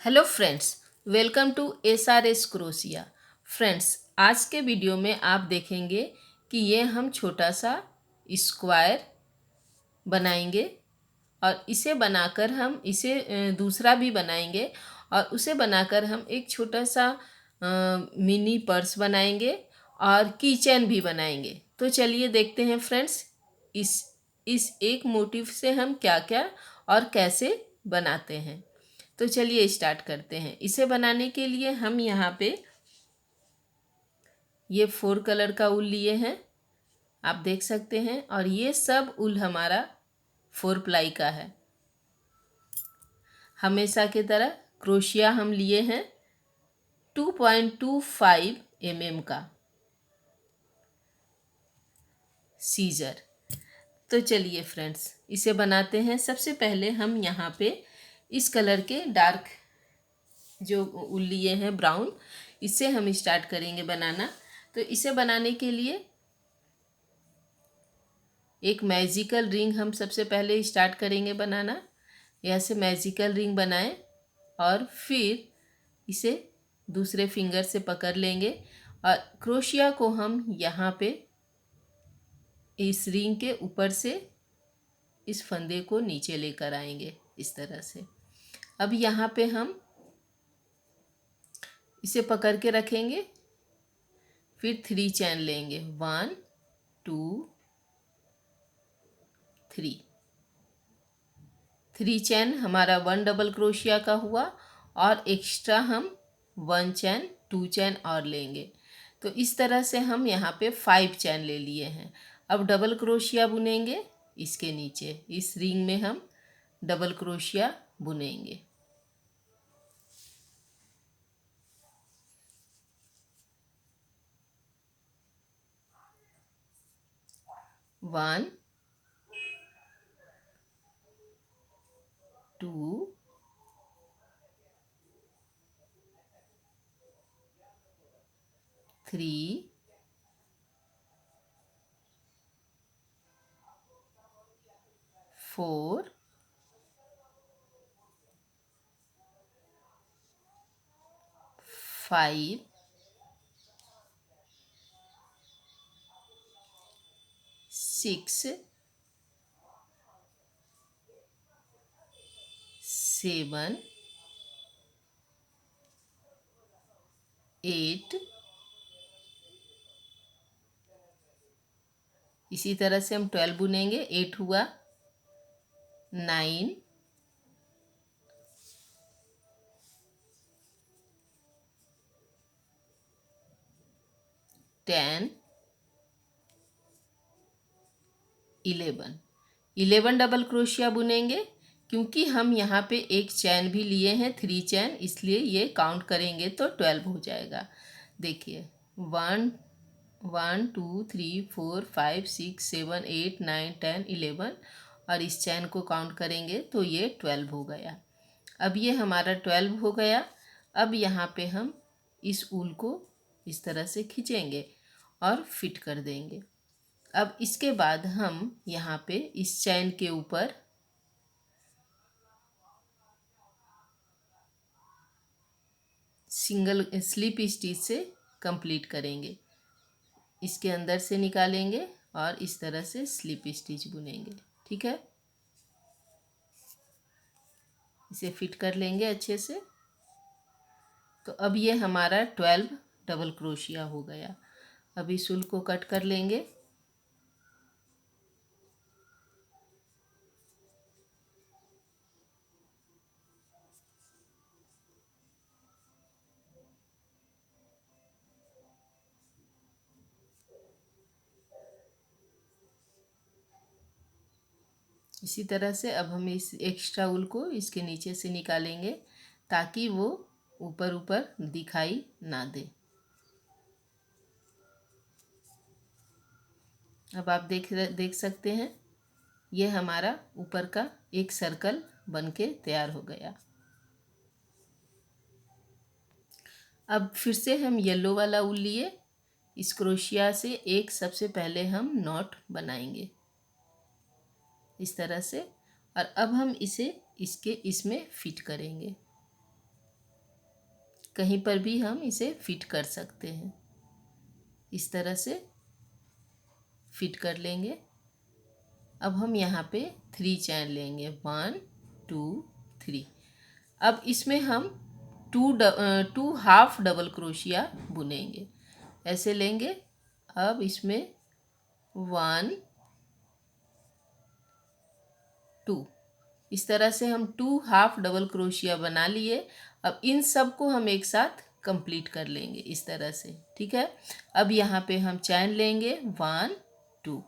Hello friends, welcome to SRS क्रोशिया। Friends, आज के वीडियो में आप देखेंगे कि ये हम छोटा सा स्क्वायर बनाएंगे और इसे बनाकर हम इसे दूसरा भी बनाएंगे और उसे बनाकर हम एक छोटा सा मिनी पर्स बनाएंगे और कीचेन भी बनाएंगे। तो चलिए देखते हैं फ्रेंड्स, इस एक मोटिव से हम क्या क्या और कैसे बनाते हैं। तो चलिए स्टार्ट करते हैं। इसे बनाने के लिए हम यहाँ पे ये 4 कलर का ऊल लिए हैं, आप देख सकते हैं, और ये सब ऊल हमारा 4 प्लाई का है। हमेशा की तरह क्रोशिया हम लिए हैं 2.25 mm का सीजर। तो चलिए फ्रेंड्स, इसे बनाते हैं। सबसे पहले हम यहाँ पे इस कलर के डार्क जो ऊल लिए हैं ब्राउन, इससे हम स्टार्ट करेंगे बनाना। तो इसे बनाने के लिए एक मैजिकल रिंग हम सबसे पहले स्टार्ट करेंगे बनाना। यहाँ से मैजिकल रिंग बनाएं और फिर इसे दूसरे फिंगर से पकड़ लेंगे और क्रोशिया को हम यहाँ पे इस रिंग के ऊपर से इस फंदे को नीचे लेकर आएंगे इस तरह से। अब यहाँ पे हम इसे पकड़ के रखेंगे, फिर 3 चैन लेंगे, 1 2 3 चैन हमारा 1 डबल क्रोशिया का हुआ और एक्स्ट्रा हम 1 चैन 2 चैन और लेंगे। तो इस तरह से हम यहाँ पे 5 चैन ले लिए हैं। अब डबल क्रोशिया बुनेंगे इसके नीचे, इस रिंग में हम डबल क्रोशिया बुनेंगे। 1 2 3 4 5 6 7 8। इसी तरह से हम 12 बुनेंगे, 8 हुआ, 9 10 11 डबल क्रोशिया बुनेंगे। क्योंकि हम यहाँ पे एक चैन भी लिए हैं 3 चैन, इसलिए ये काउंट करेंगे तो 12 हो जाएगा। देखिए 1 1 2 3 4 5 6 7 8 9 10 11 और इस चैन को काउंट करेंगे तो ये 12 हो गया। अब ये हमारा 12 हो गया। अब यहाँ पे हम इस ऊल को इस तरह से खींचेंगे और फिट कर देंगे। अब इसके बाद हम यहाँ पे इस चैन के ऊपर सिंगल स्लिप स्टिच से कंप्लीट करेंगे। इसके अंदर से निकालेंगे और इस तरह से स्लिप स्टिच बुनेंगे। ठीक है, इसे फिट कर लेंगे अच्छे से। तो अब ये हमारा 12 डबल क्रोशिया हो गया। अब इस ऊल को कट कर लेंगे। इसी तरह से अब हम इस एक्स्ट्रा ऊल को इसके नीचे से निकालेंगे ताकि वो ऊपर ऊपर दिखाई ना दे। अब आप देख सकते हैं ये हमारा ऊपर का एक सर्कल बनके तैयार हो गया। अब फिर से हम येलो वाला ऊल लिए, इस क्रोशिया से एक सबसे पहले हम नॉट बनाएंगे इस तरह से, और अब हम इसे इसमें फिट करेंगे। कहीं पर भी हम इसे फिट कर सकते हैं। इस तरह से फिट कर लेंगे। अब हम यहाँ पे 3 चैन लेंगे, 1 2 3। अब इसमें हम टू हाफ डबल क्रोशिया बुनेंगे। ऐसे लेंगे। अब इसमें 1 2, इस तरह से हम 2 हाफ डबल क्रोशिया बना लिए। अब इन सब को हम एक साथ कंप्लीट कर लेंगे इस तरह से, ठीक है। अब यहाँ पे हम चैन लेंगे, 1 2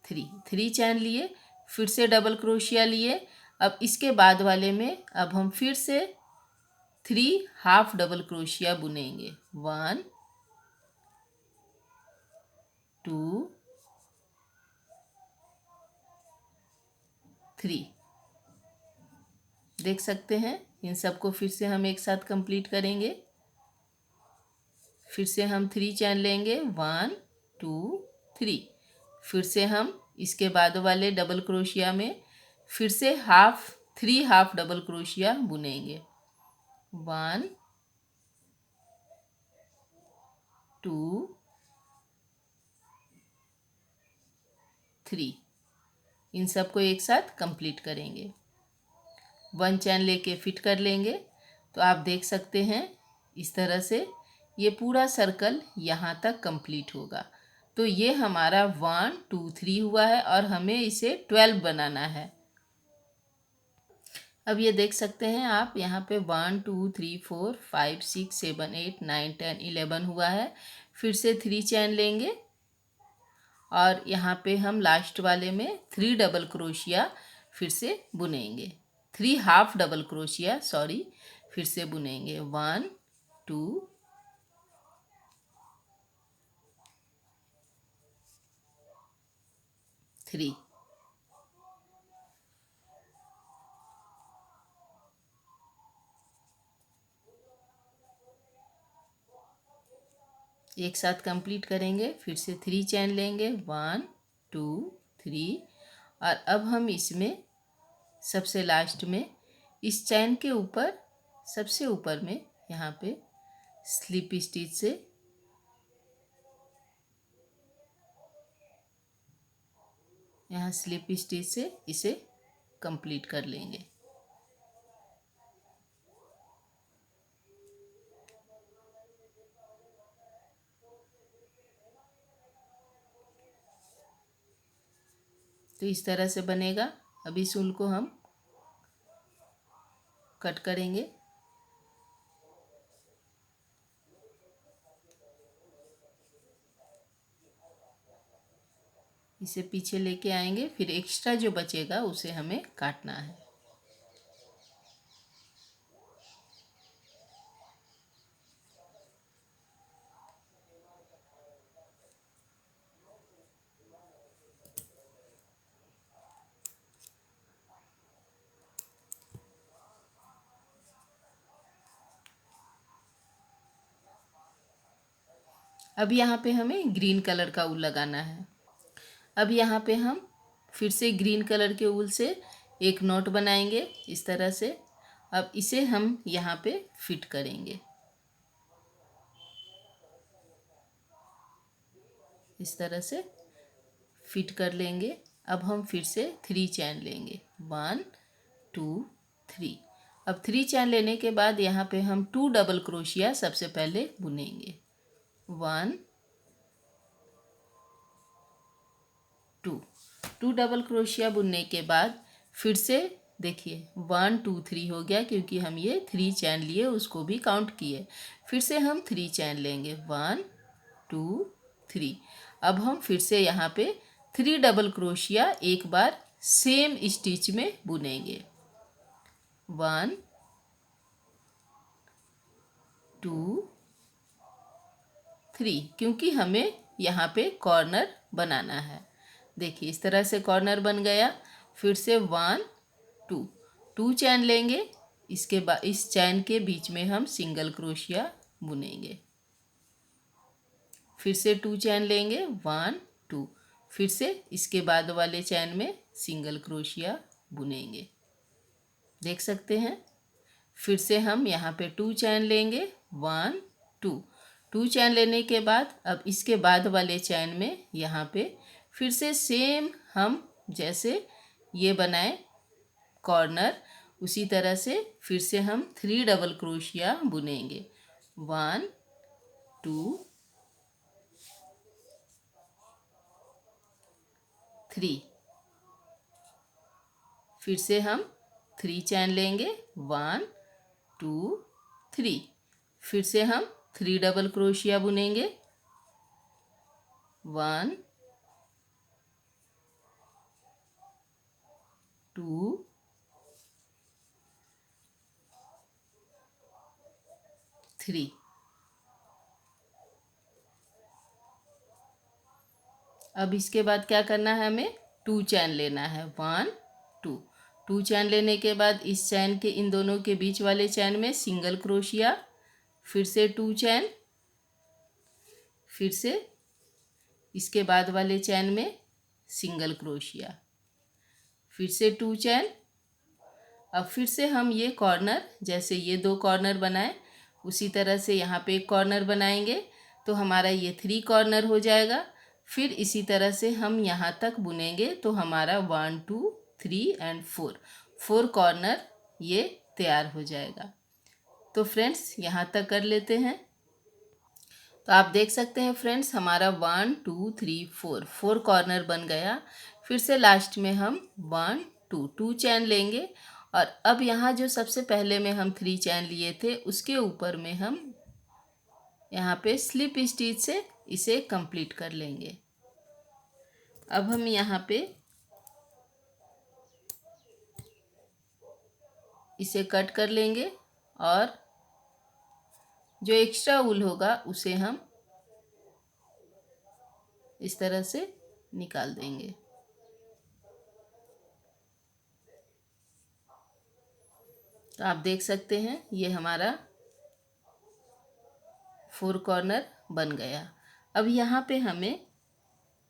3 चैन लिए, फिर से डबल क्रोशिया लिए। अब इसके बाद वाले में अब हम फिर से 3 हाफ डबल क्रोशिया बुनेंगे, 1 2 3। देख सकते हैं, इन सबको फिर से हम एक साथ कंप्लीट करेंगे। फिर से हम 3 चैन लेंगे, 1 2 3। फिर से हम इसके बाद वाले डबल क्रोशिया में फिर से 3 हाफ डबल क्रोशिया बुनेंगे, 1 2 3। इन सबको एक साथ कंप्लीट करेंगे। 1 चैन लेके फिट कर लेंगे। तो आप देख सकते हैं इस तरह से ये पूरा सर्कल यहाँ तक कंप्लीट होगा। तो ये हमारा 1 2 3 हुआ है और हमें इसे 12 बनाना है। अब ये देख सकते हैं आप, यहाँ पे 1 2 3 4 5 6 7 8 9 10 11 हुआ है। फिर से 3 चैन लेंगे और यहाँ पे हम लास्ट वाले में 3 डबल क्रोशिया फिर से बुनेंगे, 3 हाफ डबल क्रोशिया सॉरी, फिर से बुनेंगे, 1 2 3। एक साथ कंप्लीट करेंगे। फिर से 3 चैन लेंगे, 1 2 3। और अब हम इसमें सबसे लास्ट में इस चैन के ऊपर सबसे ऊपर में यहाँ पे स्लिप स्टिच से इसे कंप्लीट कर लेंगे। तो इस तरह से बनेगा। अब इस ऊन को हम कट करेंगे। इसे पीछे लेके आएंगे, फिर एक्स्ट्रा जो बचेगा उसे हमें काटना है। अब यहाँ पे हमें ग्रीन कलर का ऊल लगाना है। अब यहाँ पे हम फिर से ग्रीन कलर के ऊल से एक नॉट बनाएंगे इस तरह से। अब इसे हम यहाँ पे फिट करेंगे इस तरह से फिट कर लेंगे। अब हम फिर से 3 चैन लेंगे, 1 2 3। अब 3 चैन लेने के बाद यहाँ पे हम 2 डबल क्रोशिया सबसे पहले बुनेंगे, 1 2 डबल क्रोशिया बुनने के बाद फिर से देखिए 1 2 3 हो गया, क्योंकि हम ये 3 चैन लिए उसको भी काउंट किए। फिर से हम 3 चैन लेंगे, 1 2 3। अब हम फिर से यहाँ पे 3 डबल क्रोशिया एक बार सेम स्टिच में बुनेंगे, 1 2 3, क्योंकि हमें यहाँ पे कॉर्नर बनाना है। देखिए इस तरह से कॉर्नर बन गया। फिर से 1 2 चैन लेंगे। इसके बाद इस चैन के बीच में हम सिंगल क्रोशिया बुनेंगे। फिर से 2 चैन लेंगे, 1 2। फिर से इसके बाद वाले चैन में सिंगल क्रोशिया बुनेंगे, देख सकते हैं। फिर से हम यहाँ पे 2 चैन लेंगे, 1 2। 2 चैन लेने के बाद अब इसके बाद वाले चैन में यहाँ पे फिर से सेम हम जैसे ये बनाए कॉर्नर, उसी तरह से फिर से हम 3 डबल क्रोशिया बुनेंगे, 1 2 3। फिर से हम 3 चैन लेंगे, 1 2 3। फिर से हम 3 डबल क्रोशिया बुनेंगे, 1 2 3। अब इसके बाद क्या करना है, हमें 2 चैन लेना है, 1 2। 2 चैन लेने के बाद इस चैन के इन दोनों के बीच वाले चैन में सिंगल क्रोशिया, फिर से 2 चैन, फिर से इसके बाद वाले चैन में सिंगल क्रोशिया, फिर से 2 चैन। अब फिर से हम ये कॉर्नर जैसे ये 2 कॉर्नर बनाए उसी तरह से यहाँ पे एक कॉर्नर बनाएंगे तो हमारा ये 3 कॉर्नर हो जाएगा। फिर इसी तरह से हम यहाँ तक बुनेंगे तो हमारा 1 2 3 एंड 4 कॉर्नर ये तैयार हो जाएगा। तो फ्रेंड्स यहाँ तक कर लेते हैं। तो आप देख सकते हैं फ्रेंड्स हमारा 1 2 3 4 कॉर्नर बन गया। फिर से लास्ट में हम 1 2 चैन लेंगे और अब यहाँ जो सबसे पहले में हम 3 चैन लिए थे उसके ऊपर में हम यहाँ पे स्लिप स्टिच से इसे कंप्लीट कर लेंगे। अब हम यहाँ पे इसे कट कर लेंगे और जो एक्स्ट्रा वूल होगा उसे हम इस तरह से निकाल देंगे। तो आप देख सकते हैं ये हमारा 4 कॉर्नर बन गया। अब यहाँ पे हमें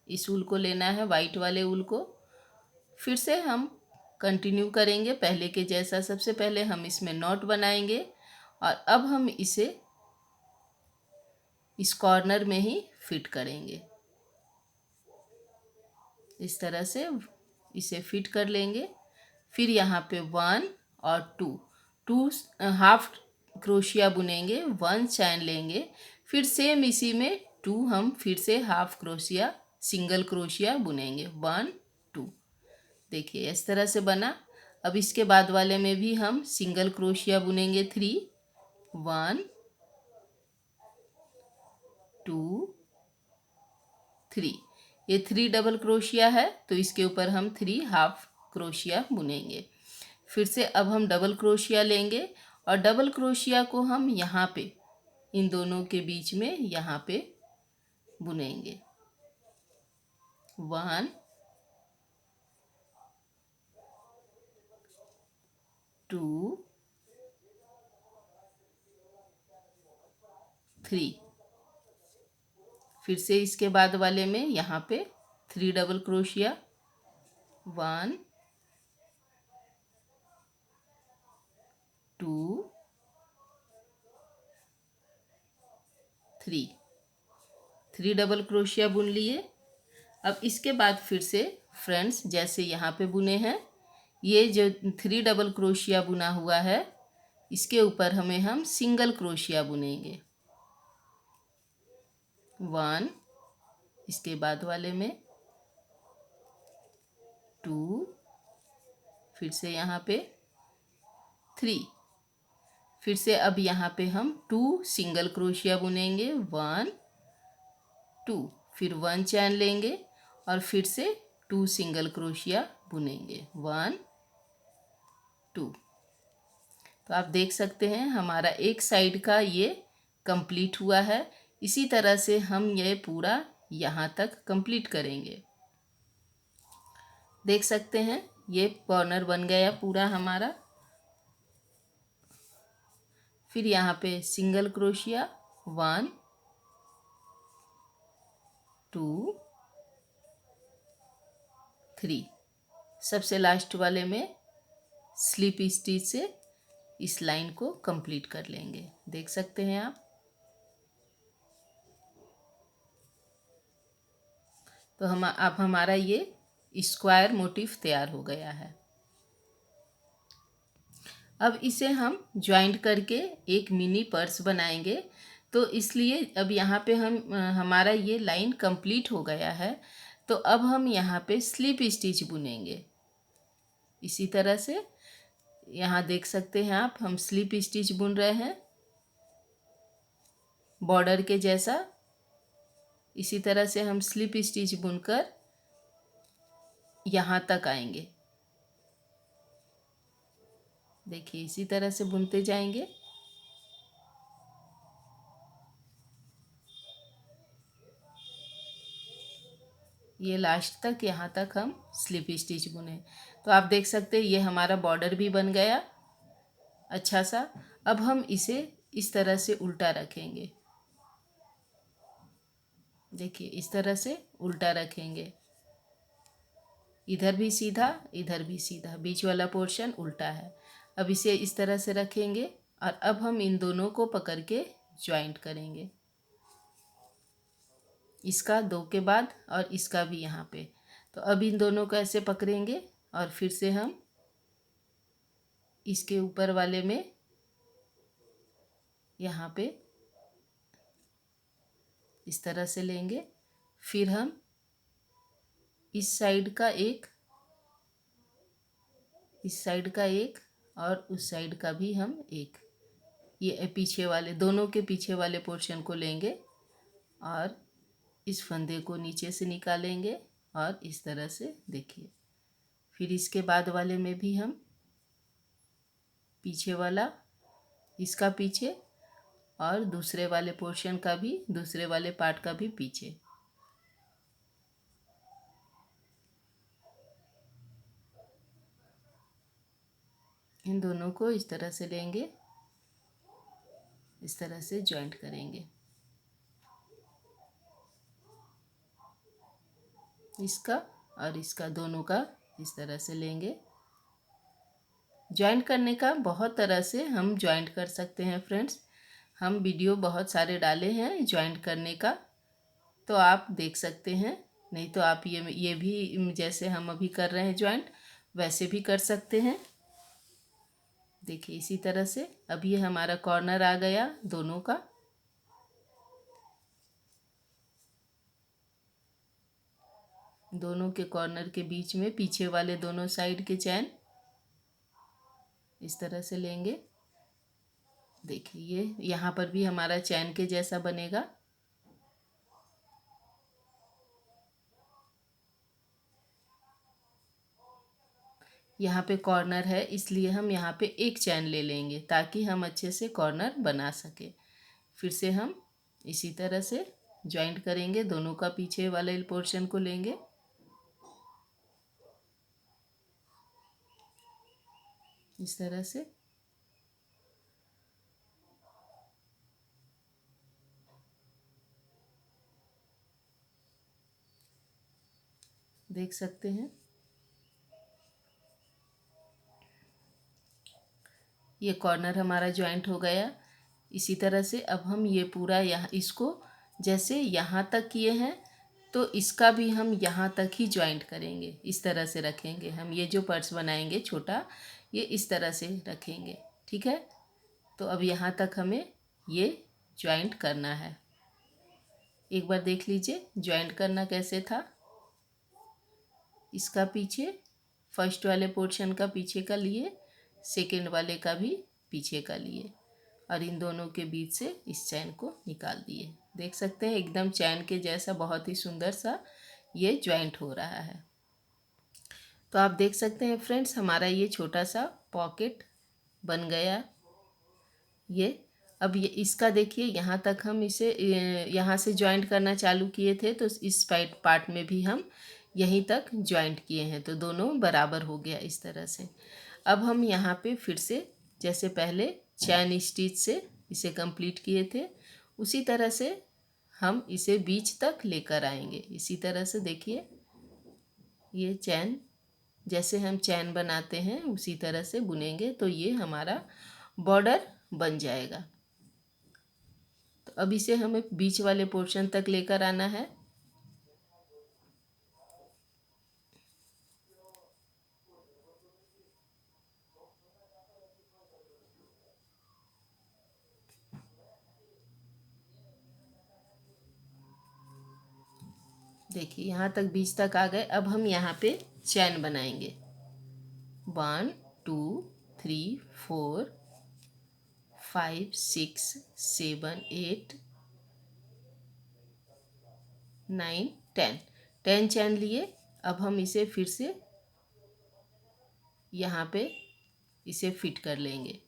इस ऊल को लेना है, वाइट वाले ऊल को। फिर से हम कंटिन्यू करेंगे पहले के जैसा। सबसे पहले हम इसमें नॉट बनाएंगे और अब हम इसे इस कॉर्नर में ही फिट करेंगे। इस तरह से इसे फिट कर लेंगे। फिर यहाँ पे 1 और 2 हाफ क्रोशिया बुनेंगे, 1 चैन लेंगे। फिर सेम इसी में 2 हम फिर से हाफ क्रोशिया सिंगल क्रोशिया बुनेंगे, 1 2। देखिए इस तरह से बना। अब इसके बाद वाले में भी हम सिंगल क्रोशिया बुनेंगे, 3 1 2 3। ये 3 डबल क्रोशिया है तो इसके ऊपर हम 3 हाफ क्रोशिया बुनेंगे। फिर से अब हम डबल क्रोशिया लेंगे और डबल क्रोशिया को हम यहाँ पे इन दोनों के बीच में यहाँ पे बुनेंगे, 1 2 3। फिर से इसके बाद वाले में यहाँ पे 3 डबल क्रोशिया, 1 2 3 डबल क्रोशिया बुन लिए। अब इसके बाद फिर से फ्रेंड्स जैसे यहाँ पे बुने हैं, ये जो 3 डबल क्रोशिया बुना हुआ है इसके ऊपर हम सिंगल क्रोशिया बुनेंगे, 1। इसके बाद वाले में 2। फिर से यहाँ पे 3। फिर से अब यहाँ पे हम 2 सिंगल क्रोशिया बुनेंगे, 1 2। फिर 1 चैन लेंगे और फिर से 2 सिंगल क्रोशिया बुनेंगे, 1 2। तो आप देख सकते हैं हमारा एक साइड का ये कंप्लीट हुआ है। इसी तरह से हम ये पूरा यहाँ तक कंप्लीट करेंगे। देख सकते हैं ये कॉर्नर बन गया पूरा हमारा। फिर यहाँ पे सिंगल क्रोशिया, 1 2 3। सबसे लास्ट वाले में स्लिप स्टिच से इस लाइन को कंप्लीट कर लेंगे। देख सकते हैं आप। तो अब हमारा ये स्क्वायर मोटिफ तैयार हो गया है। अब इसे हम ज्वाइंट करके एक मिनी पर्स बनाएंगे। तो इसलिए अब यहाँ पे हमारा ये लाइन कंप्लीट हो गया है। तो अब हम यहाँ पे स्लिप स्टिच बुनेंगे। इसी तरह से यहाँ देख सकते हैं आप, हम स्लिप स्टिच बुन रहे हैं बॉर्डर के जैसा। इसी तरह से हम स्लिप स्टिच बुनकर यहाँ तक आएंगे। देखिए इसी तरह से बुनते जाएंगे। ये लास्ट तक, यहाँ तक हम स्लिप स्टिच बुने। तो आप देख सकते हैं ये हमारा बॉर्डर भी बन गया अच्छा सा। अब हम इसे इस तरह से उल्टा रखेंगे। देखिए इस तरह से उल्टा रखेंगे। इधर भी सीधा, इधर भी सीधा, बीच वाला पोर्शन उल्टा है। अब इसे इस तरह से रखेंगे और अब हम इन दोनों को पकड़ के ज्वाइंट करेंगे। इसका दो के बाद और इसका भी यहाँ पे। तो अब इन दोनों को ऐसे पकड़ेंगे और फिर से हम इसके ऊपर वाले में यहाँ पे इस तरह से लेंगे। फिर हम इस साइड का एक, इस साइड का एक और उस साइड का भी हम एक, ये पीछे वाले, दोनों के पीछे वाले पोर्शन को लेंगे और इस फंदे को नीचे से निकालेंगे और इस तरह से देखिए। फिर इसके बाद वाले में भी हम पीछे वाला, इसका पीछे और दूसरे वाले पोर्शन का भी, दूसरे वाले पार्ट का भी पीछे। इन दोनों को इस तरह से लेंगे, इस तरह से जॉइंट करेंगे। इसका और इसका दोनों का इस तरह से लेंगे। जॉइंट करने का बहुत तरह से हम जॉइंट कर सकते हैं फ्रेंड्स। हम वीडियो बहुत सारे डाले हैं जॉइंट करने का, तो आप देख सकते हैं। नहीं तो आप ये भी जैसे हम अभी कर रहे हैं जॉइंट, वैसे भी कर सकते हैं। देखिए इसी तरह से। अब ये हमारा कॉर्नर आ गया दोनों का। दोनों के कॉर्नर के बीच में पीछे वाले दोनों साइड के चैन इस तरह से लेंगे। देखिए ये यहाँ पर भी हमारा चैन के जैसा बनेगा। यहाँ पे कॉर्नर है इसलिए हम यहाँ पे एक चैन ले लेंगे ताकि हम अच्छे से कॉर्नर बना सके। फिर से हम इसी तरह से जॉइंट करेंगे। दोनों का पीछे वाले पोर्शन को लेंगे। इस तरह से देख सकते हैं। ये कॉर्नर हमारा जॉइंट हो गया। इसी तरह से अब हम ये पूरा यहाँ, इसको जैसे यहाँ तक किए हैं तो इसका भी हम यहाँ तक ही जॉइंट करेंगे। इस तरह से रखेंगे हम। ये जो पर्स बनाएंगे छोटा, ये इस तरह से रखेंगे। ठीक है। तो अब यहाँ तक हमें ये जॉइंट करना है। एक बार देख लीजिए जॉइंट करना कैसे था। इसका पीछे, फर्स्ट वाले पोर्शन का पीछे का लिए, सेकेंड वाले का भी पीछे का लिए और इन दोनों के बीच से इस चैन को निकाल दिए। देख सकते हैं एकदम चैन के जैसा बहुत ही सुंदर सा ये जॉइंट हो रहा है। तो आप देख सकते हैं फ्रेंड्स हमारा ये छोटा सा पॉकेट बन गया। ये अब ये इसका देखिए यहाँ तक हम इसे यहाँ से जॉइंट करना चालू किए थे तो इस पार्ट में भी हम यहीं तक जॉइंट किए हैं। तो दोनों बराबर हो गया इस तरह से। अब हम यहाँ पे फिर से जैसे पहले चैन स्टिच से इसे कंप्लीट किए थे उसी तरह से हम इसे बीच तक लेकर आएंगे। इसी तरह से देखिए ये चैन, जैसे हम चैन बनाते हैं उसी तरह से बुनेंगे तो ये हमारा बॉर्डर बन जाएगा। तो अब इसे हमें बीच वाले पोर्शन तक लेकर आना है। देखिए यहाँ तक बीच तक आ गए। अब हम यहाँ पे चैन बनाएंगे। 1 2 3 4 5 6 7 8 9 10 10 चैन लिए। अब हम इसे फिर से यहाँ पे इसे फिट कर लेंगे।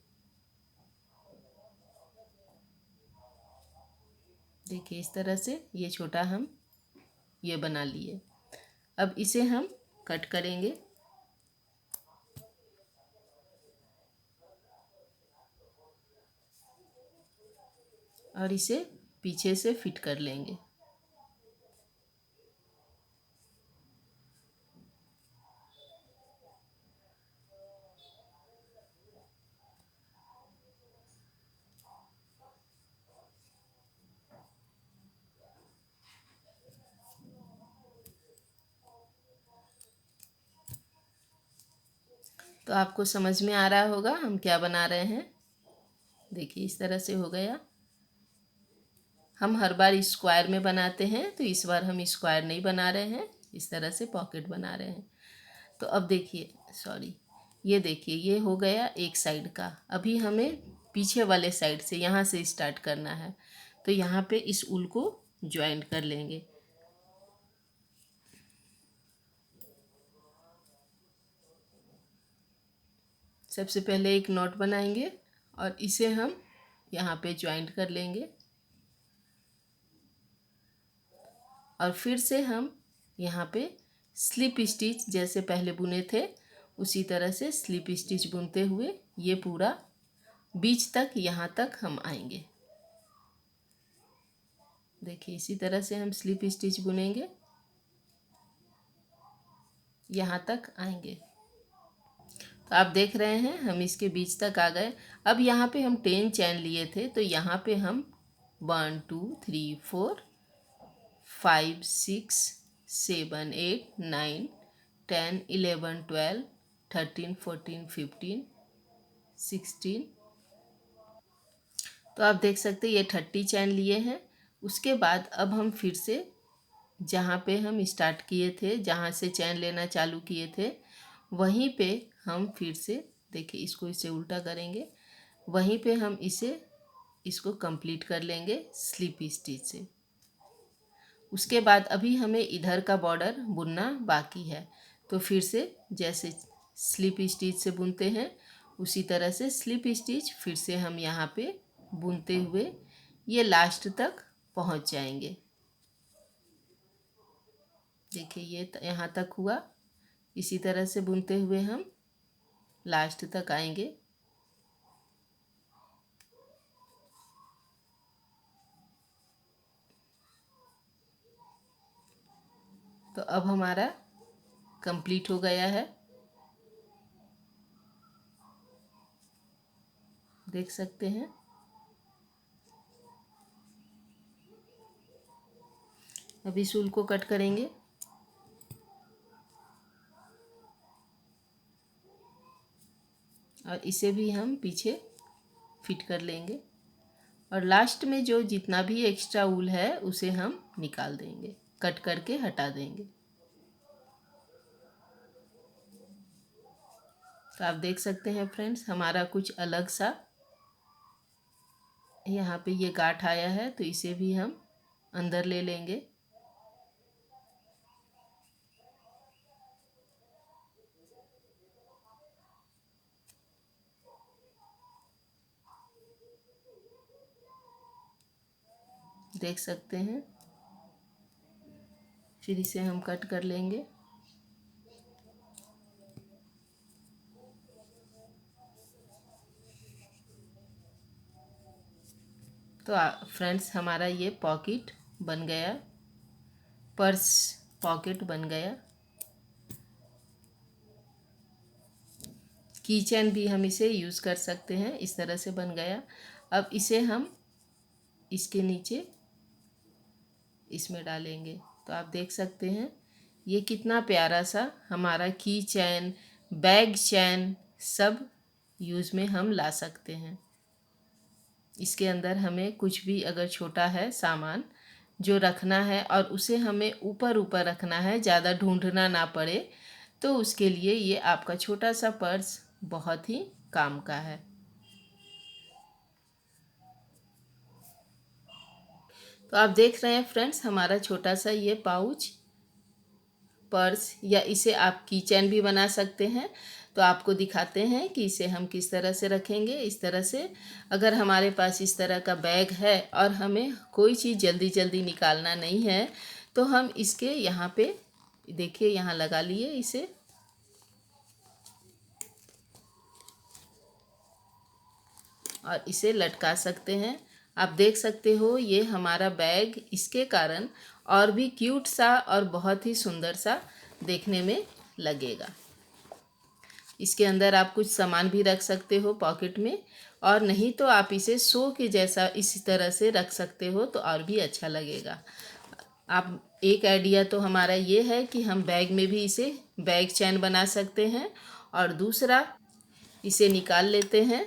देखिए इस तरह से ये छोटा हम ये बना लिए। अब इसे हम कट करेंगे और इसे पीछे से फिट कर लेंगे। तो आपको समझ में आ रहा होगा हम क्या बना रहे हैं। देखिए इस तरह से हो गया। हम हर बार स्क्वायर में बनाते हैं, तो इस बार हम स्क्वायर नहीं बना रहे हैं, इस तरह से पॉकेट बना रहे हैं। तो अब देखिए, सॉरी, ये देखिए ये हो गया एक साइड का। अभी हमें पीछे वाले साइड से यहाँ से स्टार्ट करना है। तो यहाँ पे इस ऊल को ज्वाइंट कर लेंगे। सबसे पहले एक नॉट बनाएंगे और इसे हम यहाँ पे ज्वाइंट कर लेंगे और फिर से हम यहाँ पे स्लिप स्टिच जैसे पहले बुने थे उसी तरह से स्लिप स्टिच बुनते हुए ये पूरा बीच तक यहाँ तक हम आएंगे। देखिए इसी तरह से हम स्लिप स्टिच बुनेंगे, यहाँ तक आएंगे। तो आप देख रहे हैं हम इसके बीच तक आ गए। अब यहाँ पे हम 10 चैन लिए थे, तो यहाँ पे हम 1 2 3 4 5 6 7 8 9 10 11 12 13 14 15 16। तो आप देख सकते हैं ये 30 चैन लिए हैं। उसके बाद अब हम फिर से जहाँ पे हम स्टार्ट किए थे, जहाँ से चैन लेना चालू किए थे, वहीं पे हम फिर से देखिए इसको इसे उल्टा करेंगे, वहीं पे हम इसको कंप्लीट कर लेंगे स्लिप स्टिच से। उसके बाद अभी हमें इधर का बॉर्डर बुनना बाकी है। तो फिर से जैसे स्लिप स्टिच से बुनते हैं उसी तरह से स्लिप स्टिच फिर से हम यहाँ पे बुनते हुए ये लास्ट तक पहुँच जाएंगे। देखिए ये यहाँ तक हुआ। इसी तरह से बुनते हुए हम लास्ट तक आएंगे। तो अब हमारा कंप्लीट हो गया है, देख सकते हैं। अब इस ऊल को कट करेंगे और इसे भी हम पीछे फिट कर लेंगे और लास्ट में जो जितना भी एक्स्ट्रा ऊल है उसे हम निकाल देंगे, कट करके हटा देंगे। तो आप देख सकते हैं फ्रेंड्स हमारा कुछ अलग सा यहाँ पे ये गांठ आया है, तो इसे भी हम अंदर ले लेंगे। देख सकते हैं, फिर इसे हम कट कर लेंगे। तो फ्रेंड्स हमारा ये पॉकेट बन गया, पर्स पॉकेट बन गया। कीचेन भी हम इसे यूज़ कर सकते हैं। इस तरह से बन गया। अब इसे हम इसके नीचे इसमें डालेंगे तो आप देख सकते हैं ये कितना प्यारा सा हमारा की चैन, बैग चैन सब यूज़ में हम ला सकते हैं। इसके अंदर हमें कुछ भी अगर छोटा है सामान जो रखना है और उसे हमें ऊपर ऊपर रखना है, ज़्यादा ढूंढना ना पड़े, तो उसके लिए ये आपका छोटा सा पर्स बहुत ही काम का है। तो आप देख रहे हैं फ्रेंड्स, हमारा छोटा सा ये पाउच, पर्स, या इसे आप की चैन भी बना सकते हैं। तो आपको दिखाते हैं कि इसे हम किस तरह से रखेंगे। इस तरह से अगर हमारे पास इस तरह का बैग है और हमें कोई चीज़ जल्दी जल्दी निकालना नहीं है, तो हम इसके यहाँ पे देखिए यहाँ लगा लिए इसे, और इसे लटका सकते हैं। आप देख सकते हो ये हमारा बैग इसके कारण और भी क्यूट सा और बहुत ही सुंदर सा देखने में लगेगा। इसके अंदर आप कुछ सामान भी रख सकते हो पॉकेट में, और नहीं तो आप इसे शो के जैसा इसी तरह से रख सकते हो तो और भी अच्छा लगेगा। आप एक आइडिया तो हमारा ये है कि हम बैग में भी इसे बैग चैन बना सकते हैं, और दूसरा इसे निकाल लेते हैं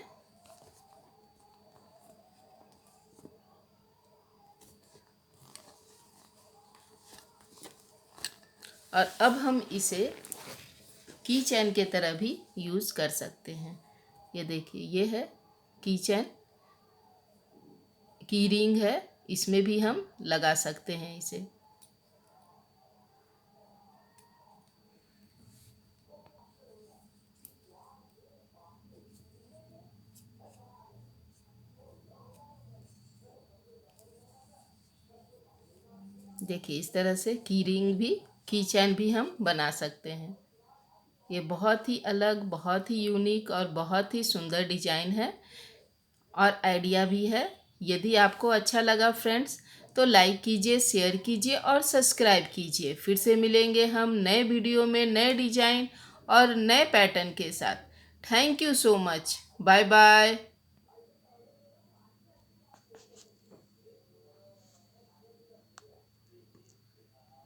और अब हम इसे की चैन के तरह भी यूज़ कर सकते हैं। ये देखिए ये है की चैन, की रिंग है, इसमें भी हम लगा सकते हैं इसे। देखिए इस तरह से की रिंग भी, की चैन भी हम बना सकते हैं। ये बहुत ही अलग, बहुत ही यूनिक और बहुत ही सुंदर डिजाइन है और आइडिया भी है। यदि आपको अच्छा लगा फ्रेंड्स तो लाइक कीजिए, शेयर कीजिए और सब्सक्राइब कीजिए। फिर से मिलेंगे हम नए वीडियो में नए डिजाइन और नए पैटर्न के साथ। Thank you so much. Bye bye.